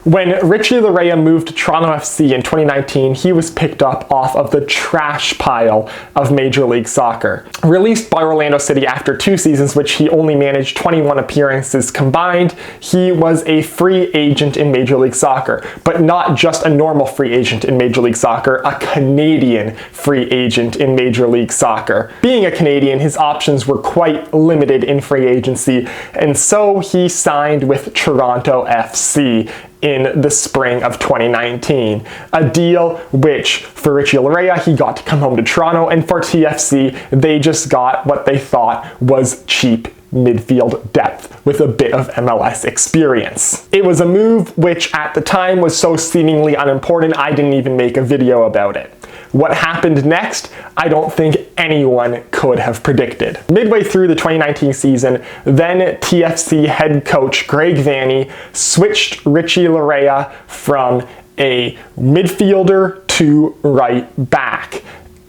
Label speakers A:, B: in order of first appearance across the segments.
A: When Richie Laryea moved to Toronto FC in 2019, he was picked up off of the trash pile of Major League Soccer. Released by Orlando City after 2 seasons, which he only managed 21 appearances combined, he was a free agent in Major League Soccer, but not just a normal free agent in Major League Soccer, a Canadian free agent in Major League Soccer. Being a Canadian, his options were quite limited in free agency, and so he signed with Toronto FC in the spring of 2019. A deal which, for Richie Laryea, he got to come home to Toronto, and for TFC, they just got what they thought was cheap midfield depth with a bit of MLS experience. It was a move which at the time was so seemingly unimportant, I didn't even make a video about it. What happened next, I don't think anyone could have predicted. Midway through the 2019 season, then TFC head coach Greg Vanney switched Richie Laryea from a midfielder to right back.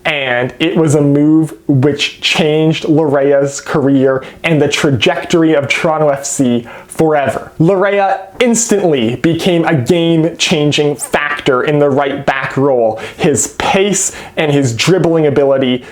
A: And it was a move which changed Laryea's career and the trajectory of Toronto FC forever. Laryea instantly became a game-changing factor in the right back role. His pace and his dribbling ability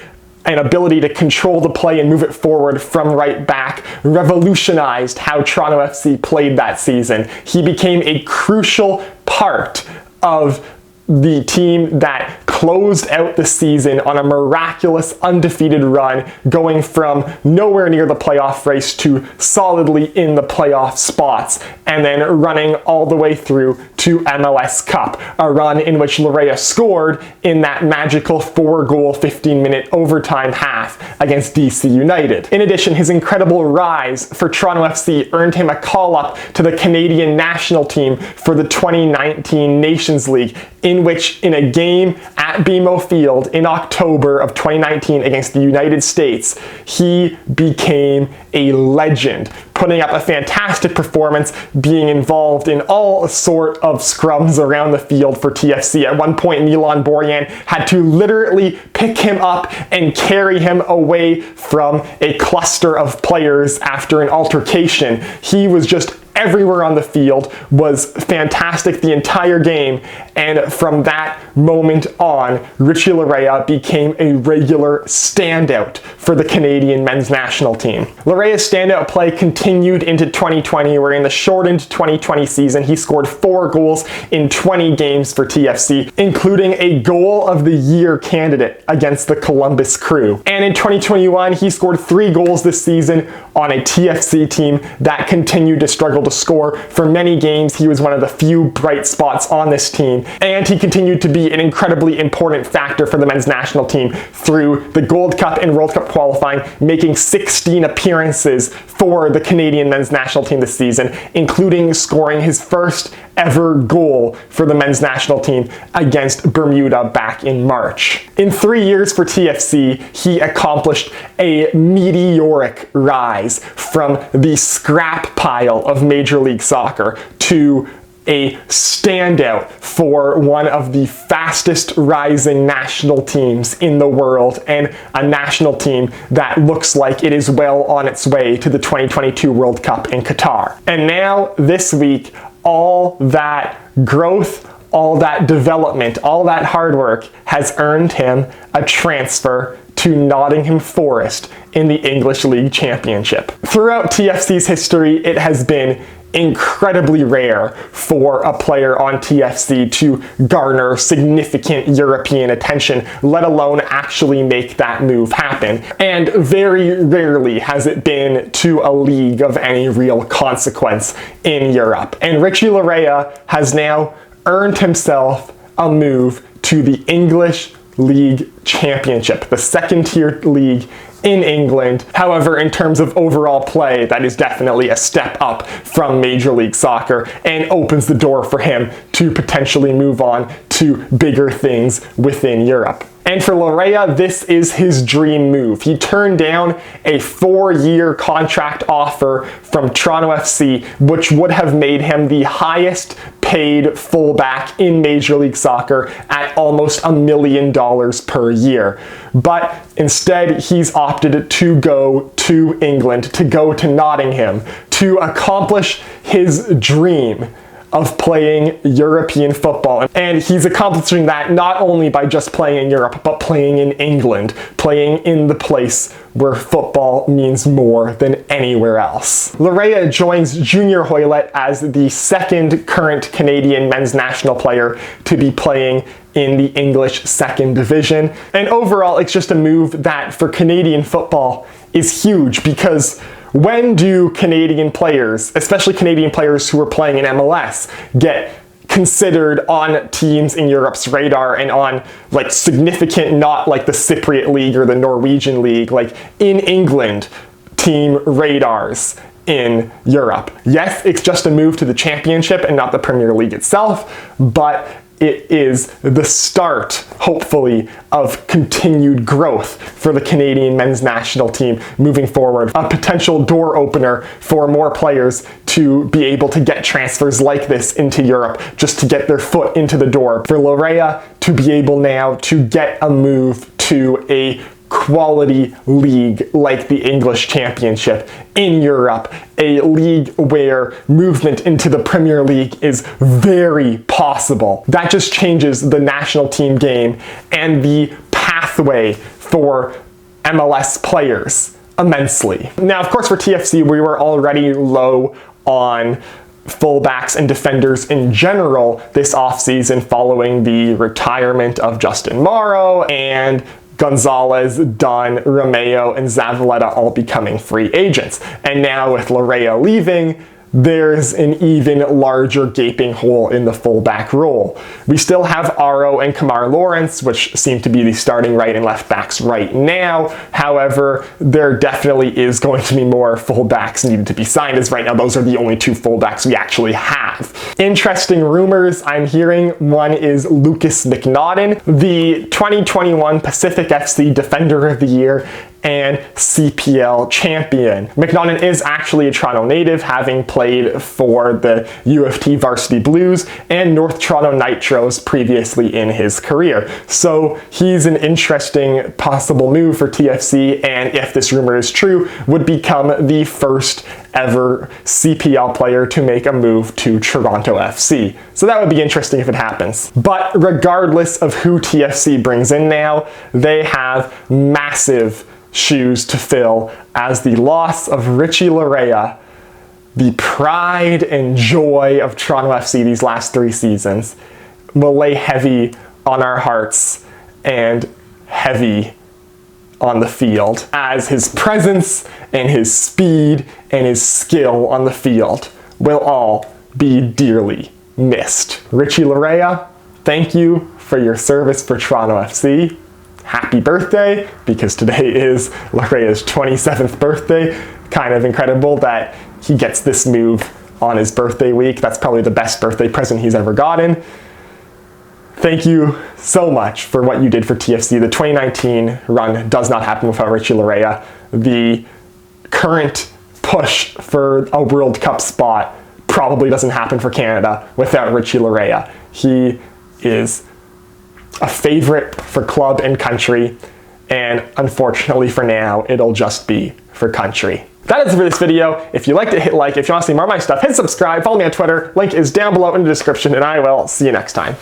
A: and ability to control the play and move it forward from right back revolutionized how Toronto FC played that season. He became a crucial part of the team that closed out the season on a miraculous undefeated run, going from nowhere near the playoff race to solidly in the playoff spots, and then running all the way through to MLS Cup, a run in which Laryea scored in that magical 4-goal 15-minute overtime half against DC United. In addition, his incredible rise for Toronto FC earned him a call-up to the Canadian national team for the 2019 Nations League, in which, in a game at BMO Field in October of 2019 against the United States, he became a legend, putting up a fantastic performance, being involved in all sort of scrums around the field for TFC. At one point, Milan Borjan had to literally pick him up and carry him away from a cluster of players after an altercation. He was just everywhere on the field, was fantastic the entire game, and from that moment on, Richie Laryea became a regular standout for the Canadian men's national team. Laryea's standout play continued into 2020, where in the shortened 2020 season, he scored 4 goals in 20 games for TFC, including a Goal of the Year candidate against the Columbus Crew. And in 2021, he scored 3 goals this season on a TFC team that continued to struggle to score. For many games, he was one of the few bright spots on this team, and he continued to be an incredibly important factor for the men's national team through the Gold Cup and World Cup qualifying, making 16 appearances for the Canadian men's national team this season, including scoring his first ever goal for the men's national team against Bermuda back in March. In 3 years for TFC, he accomplished a meteoric rise from the scrap pile of Major League Soccer to a standout for one of the fastest rising national teams in the world, and a national team that looks like it is well on its way to the 2022 World Cup in Qatar. And now, this week, all that growth, all that development, all that hard work has earned him a transfer to Nottingham Forest in the English League Championship. Throughout TFC's history, it has been incredibly rare for a player on TFC to garner significant European attention, let alone actually make that move happen. And very rarely has it been to a league of any real consequence in Europe. And Richie Laryea has now earned himself a move to the English League Championship, the second-tier league in England. However, in terms of overall play, that is definitely a step up from Major League Soccer and opens the door for him to potentially move on to bigger things within Europe. And for Laryea, this is his dream move. He turned down a 4-year contract offer from Toronto FC, which would have made him the highest paid fullback in Major League Soccer at almost $1 million per year. But instead, he's opted to go to England, to go to Nottingham, to accomplish his dream of playing European football. And he's accomplishing that not only by just playing in Europe, but playing in England, playing in the place where football means more than anywhere else. Laryea joins Junior Hoylett as the second current Canadian men's national player to be playing in the English second division. And overall, it's just a move that for Canadian football is huge, because when do Canadian players, especially Canadian players who are playing in MLS, get considered on teams in Europe's radar and on like significant, not like the Cypriot League or the Norwegian League, like in England, team radars in Europe? Yes, it's just a move to the Championship and not the Premier League itself, but it is the start, hopefully, of continued growth for the Canadian men's national team moving forward. A potential door opener for more players to be able to get transfers like this into Europe, just to get their foot into the door. For Laryea to be able now to get a move to a quality league like the English Championship in Europe, a league where movement into the Premier League is very possible. That just changes the national team game and the pathway for MLS players immensely. Now, of course, for TFC, we were already low on fullbacks and defenders in general this offseason following the retirement of Justin Morrow and Gonzalez, Dunn, Romeo, and Zavaleta all becoming free agents. And now with Laryea leaving, there's an even larger gaping hole in the fullback role. We still have Aro and Kamar Lawrence, which seem to be the starting right and left backs right now. However, there definitely is going to be more fullbacks needed to be signed, as right now those are the only two fullbacks we actually have. Interesting rumors I'm hearing. One is Lucas McNaughton, the 2021 Pacific FC Defender of the Year and CPL champion. McNaughton is actually a Toronto native, having played for the UFT Varsity Blues and North Toronto Nitros previously in his career. So he's an interesting possible move for TFC, and if this rumor is true, would become the first ever CPL player to make a move to Toronto FC. So that would be interesting if it happens. But regardless of who TFC brings in now, they have massive shoes to fill, as the loss of Richie Laryea, the pride and joy of Toronto FC these last 3 seasons, will lay heavy on our hearts and heavy on the field, as his presence and his speed and his skill on the field will all be dearly missed. Richie Laryea, thank you for your service for Toronto FC. Happy birthday, because today is Laryea's 27th birthday. Kind of incredible that he gets this move on his birthday week. That's probably the best birthday present he's ever gotten. Thank you so much for what you did for TFC. The 2019 run does not happen without Richie Laryea. The current push for a World Cup spot probably doesn't happen for Canada without Richie Laryea. He is a favorite for club and country, and unfortunately for now, it'll just be for country. That is it for this video. If you liked it, hit like. If you want to see more of my stuff, hit subscribe. Follow me on Twitter. Link is down below in the description, and I will see you next time.